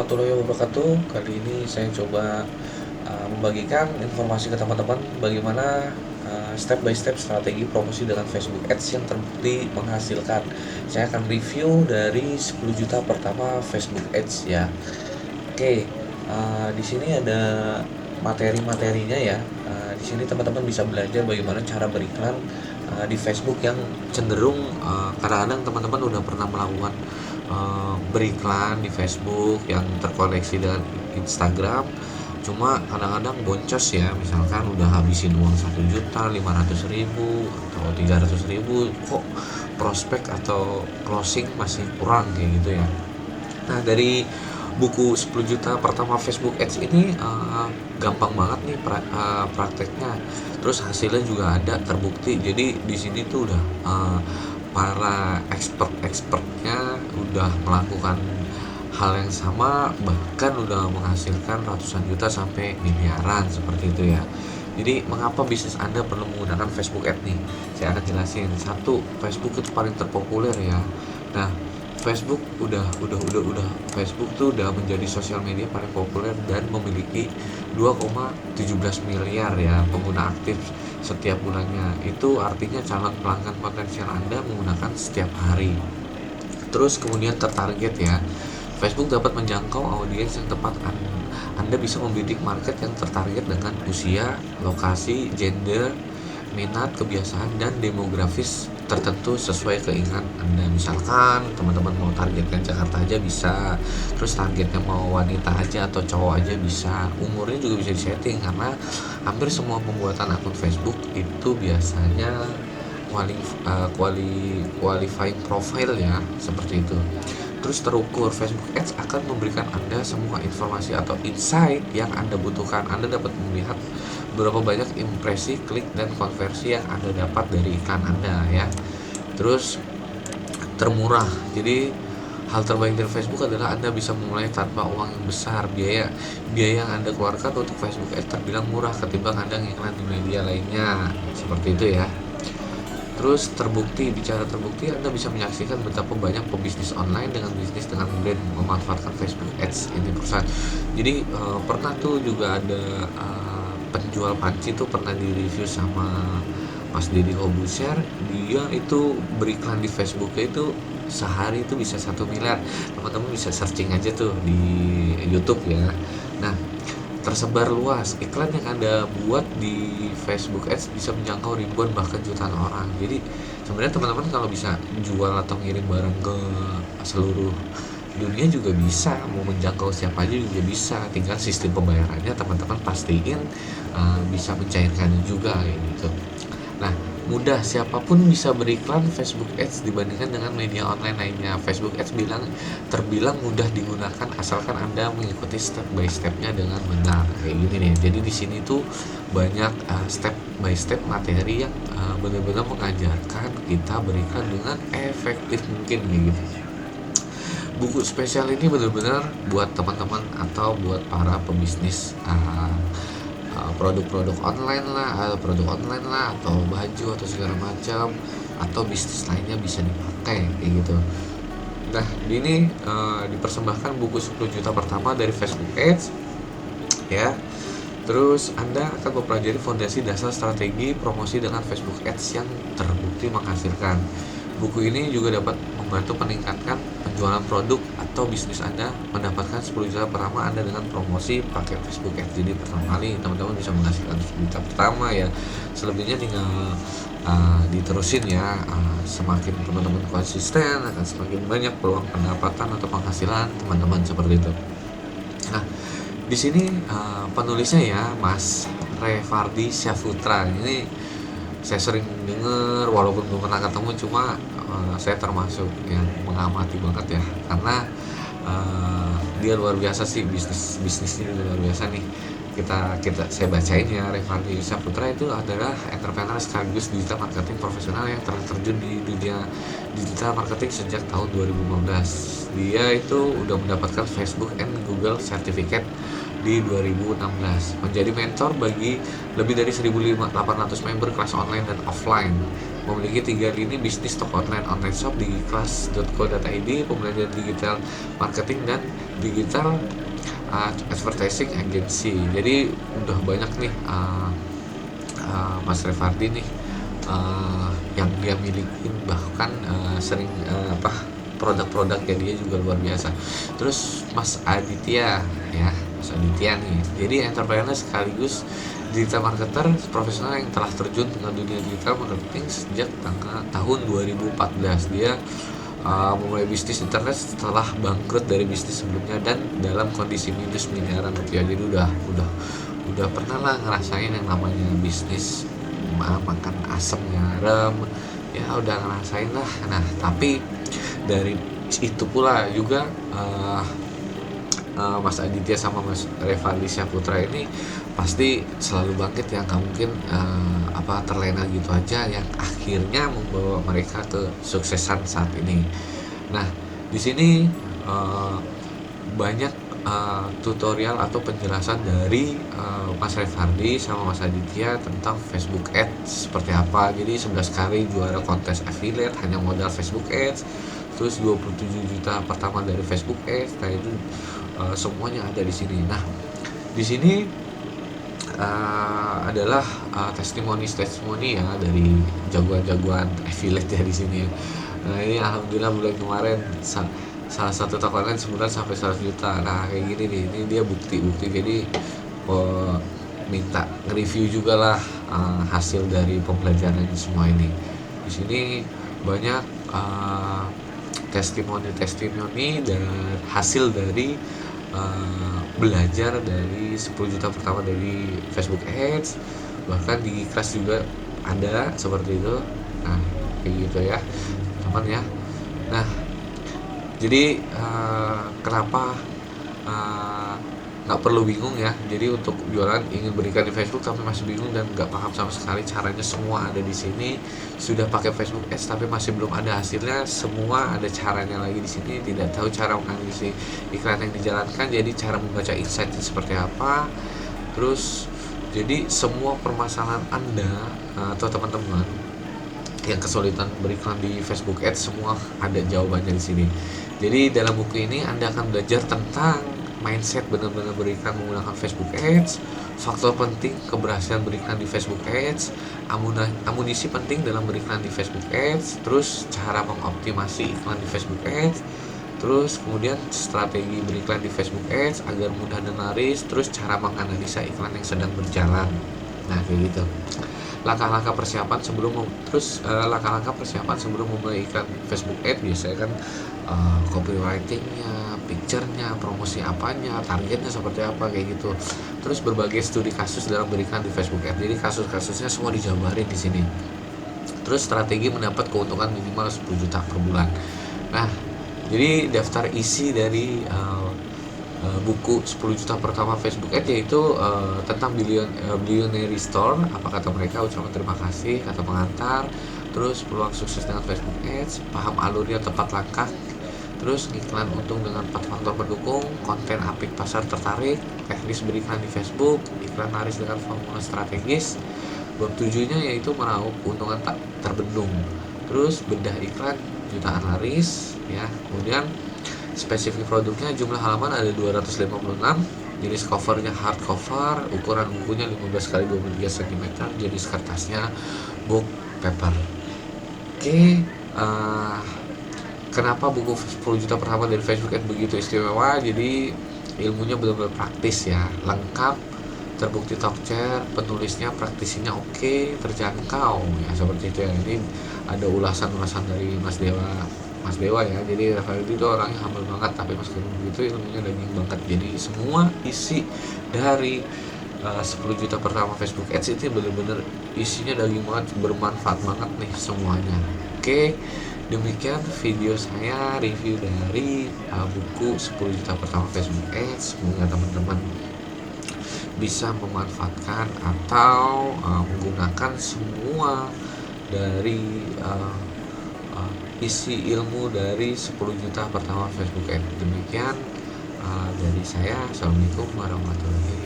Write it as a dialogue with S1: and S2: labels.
S1: warahmatullahi wabarakatuh. Kali ini saya coba membagikan informasi ke teman-teman bagaimana step by step strategi promosi dengan Facebook Ads yang terbukti menghasilkan. Saya akan review dari 10 juta pertama Facebook Ads ya. Oke, di sini ada materi-materinya ya. Di sini teman-teman bisa belajar bagaimana cara beriklan di Facebook yang cenderung kadang-kadang teman-teman udah pernah melakukan beriklan di Facebook yang terkoneksi dengan Instagram, cuma kadang-kadang boncos ya, misalkan udah habisin uang 1.500.000 atau 300.000, kok prospek atau closing masih kurang kayak gitu ya. Nah, dari buku 10 juta pertama Facebook Ads ini gampang banget nih prakteknya. Terus hasilnya juga ada terbukti. Jadi di sini tuh udah para expertnya udah melakukan hal yang sama, bahkan udah menghasilkan ratusan juta sampai miliaran seperti itu ya. Jadi mengapa bisnis Anda perlu menggunakan Facebook Ads nih? Saya akan jelasin. Satu, Facebook itu paling terpopuler ya. Nah, Facebook Facebook tuh udah menjadi sosial media paling populer dan memiliki 2,17 miliar ya pengguna aktif setiap bulannya. Itu artinya calon pelanggan potensial Anda menggunakan setiap hari. Terus kemudian tertarget ya. Facebook dapat menjangkau audiens yang tepat. Anda bisa membidik market yang tertarget dengan usia, lokasi, gender, minat, kebiasaan, dan demografis tertentu sesuai keinginan Anda. Misalkan teman-teman mau targetkan Jakarta aja bisa, terus targetnya mau wanita aja atau cowok aja bisa, umurnya juga bisa disetting, karena hampir semua pembuatan akun Facebook itu biasanya qualifying profile ya, seperti itu. Terus terukur, Facebook Ads akan memberikan Anda semua informasi atau insight yang Anda butuhkan. Anda dapat melihat berapa banyak impresi, klik, dan konversi yang Anda dapat dari iklan Anda ya. Terus termurah. Jadi hal terbaik dari Facebook adalah Anda bisa memulai tanpa uang yang besar. Biaya yang Anda keluarkan untuk Facebook Ads terbilang murah ketimbang Anda ngiklan di media lainnya. Seperti itu ya. Terus bicara terbukti, Anda bisa menyaksikan betapa banyak pebisnis online dengan brand memanfaatkan Facebook Ads ini perusahaan. Jadi pernah tuh juga ada penjual panci tuh pernah di-review sama Mas Deddy Hobusher. Dia itu beriklan di Facebooknya itu sehari itu bisa 1 miliar. Teman-teman bisa searching aja tuh di YouTube ya. Nah, tersebar luas. Iklan yang Anda buat di Facebook Ads bisa menjangkau ribuan bahkan jutaan orang. Jadi sebenarnya teman-teman kalau bisa jual atau ngirim barang ke seluruh dunia juga bisa, mau menjangkau siapa aja juga bisa. Tinggal sistem pembayarannya teman-teman pastiin bisa mencairkannya juga gitu. Nah, mudah, siapapun bisa beriklan Facebook Ads dibandingkan dengan media online lainnya. Facebook Ads terbilang mudah digunakan asalkan Anda mengikuti step by stepnya dengan benar. Kayak gini nih. Jadi di sini tuh banyak step by step materi yang benar-benar mengajarkan kita beriklan dengan efektif mungkin gitu. Buku spesial ini benar-benar buat teman-teman atau buat para pebisnis produk-produk online lah, atau baju atau segala macam, atau bisnis lainnya bisa dipakai kayak gitu. Nah, ini dipersembahkan buku 10 juta pertama dari Facebook Ads ya. Terus Anda akan mempelajari fondasi dasar strategi promosi dengan Facebook Ads yang terbukti menghasilkan. Buku ini juga dapat membantu meningkatkan penjualan produk atau bisnis Anda, mendapatkan 10 juta pertama Anda dengan promosi pakai Facebook Ads. Jadi pertama kali teman-teman bisa menghasilkan 10 juta pertama ya. Selebihnya tinggal diterusin ya. Semakin teman-teman konsisten, akan semakin banyak peluang pendapatan atau penghasilan teman-teman seperti itu. Nah, di sini penulisnya ya Mas Revardi Syaputra. Ini saya sering dengar walaupun belum pernah ketemu, cuma saya termasuk yang mengamati banget ya, karena dia luar biasa sih, bisnisnya luar biasa nih. Saya bacain ya. Revardi Syaputra itu adalah entrepreneur sekaligus digital marketing profesional yang telah terjun di dunia digital marketing sejak tahun 2015. Dia itu udah mendapatkan Facebook and Google Certificate di 2016, menjadi mentor bagi lebih dari 1.800 member kelas online dan offline, memiliki 3 lini bisnis toko online shop di kelas.co.id, pembelajaran digital marketing, dan digital advertising agency. Jadi udah banyak nih Mas Revardi nih yang dia milikin, bahkan sering produk-produknya dia juga luar biasa. Terus Mas Aditya ya, Mas Aditya nih, jadi entrepreneur sekaligus digital marketer profesional yang telah terjun dengan dunia digital marketing sejak tahun 2014. Dia memulai bisnis internet setelah bangkrut dari bisnis sebelumnya dan dalam kondisi minus miliaran rupiah. Jadi udah pernah lah ngerasain yang namanya bisnis makan asam garam, ya udah ngerasain lah. Nah tapi dari itu pula juga Mas Aditya sama Mas Revaldi Syahputra ini pasti selalu bangkit ya, nggak mungkin terlena gitu aja, yang akhirnya membawa mereka ke suksesan saat ini. Nah di sini banyak tutorial atau penjelasan dari Mas Revardi sama Mas Aditya tentang Facebook Ads seperti apa. Jadi 11 kali juara kontes affiliate hanya modal Facebook Ads, terus 27 juta pertama dari Facebook Ads. Nah itu semuanya ada di sini. Nah di sini adalah testimoni ya dari jagoan-jagoan affiliate ya di sini. Nah ini alhamdulillah bulan kemarin salah satu toko online sebulan sampai 100 juta. Nah kayak gini nih, ini dia bukti. Jadi minta nge-review juga lah hasil dari pembelajaran semua ini. Di sini banyak testimoni dan hasil dari belajar dari 10 juta pertama dari Facebook Ads, bahkan di kelas juga ada seperti itu. Nah kayak gitu ya teman ya. Nah jadi kenapa nggak perlu bingung ya. Jadi untuk jualan ingin berikan di Facebook tapi masih bingung dan nggak paham sama sekali caranya, semua ada di sini. Sudah pakai Facebook Ads tapi masih belum ada hasilnya, semua ada caranya lagi di sini. Tidak tahu cara menganalisis iklan yang dijalankan, jadi cara membaca insight-nya seperti apa. Terus jadi semua permasalahan Anda atau teman-teman yang kesulitan beriklan di Facebook Ads, semua ada jawabannya di sini. Jadi dalam buku ini Anda akan belajar tentang mindset benar-benar beriklan menggunakan Facebook Ads, faktor penting keberhasilan beriklan di Facebook Ads, amunisi penting dalam beriklan di Facebook Ads, terus cara mengoptimasi iklan di Facebook Ads, terus kemudian strategi beriklan di Facebook Ads agar mudah dan laris, terus cara menganalisa iklan yang sedang berjalan. Nah kayak gitu. Langkah-langkah persiapan sebelum memulai iklan Facebook Ads biasanya kan copywritingnya, picture-nya, promosi apanya, targetnya seperti apa kayak gitu. Terus berbagai studi kasus dalam berikan di Facebook Ads. Jadi kasus-kasusnya semua dijabarin di sini. Terus strategi mendapat keuntungan minimal 10 juta per bulan. Nah, jadi daftar isi dari buku 10 juta pertama Facebook Ads yaitu tentang Billionaire Store. Apa kata mereka? Ucapan terima kasih, kata pengantar, terus peluang sukses dengan Facebook Ads, paham alurnya tepat langkah, terus iklan untung dengan 4 faktor pendukung, konten apik pasar tertarik, teknis beriklan di Facebook, iklan laris dengan formula strategis. Bab 7-nya yaitu meraup keuntungan tak terbendung, terus bedah iklan jutaan laris ya. Kemudian spesifik produknya, jumlah halaman ada 256, jenis covernya hardcover, ukuran bukunya 15x23 cm, jenis kertasnya book paper. Oke, kenapa buku 10 juta pertama dari Facebook Ads begitu istimewa? Jadi ilmunya benar-benar praktis ya, lengkap, terbukti talk chair, penulisnya praktisinya oke, terjangkau ya, seperti itu ya. Ini ada ulasan-ulasan dari Mas Dewa ya. Jadi Revaldi itu orangnya humble banget, tapi meskipun begitu ilmunya daging banget. Jadi semua isi dari 10 juta pertama Facebook Ads itu bener-bener isinya daging banget, bermanfaat banget nih semuanya. Oke, demikian video saya review dari buku 10 juta pertama Facebook Ads. Semoga teman-teman bisa memanfaatkan atau menggunakan semua dari isi ilmu dari 10 juta pertama Facebook Ads. Demikian dari saya. Assalamualaikum warahmatullahi wabarakatuh.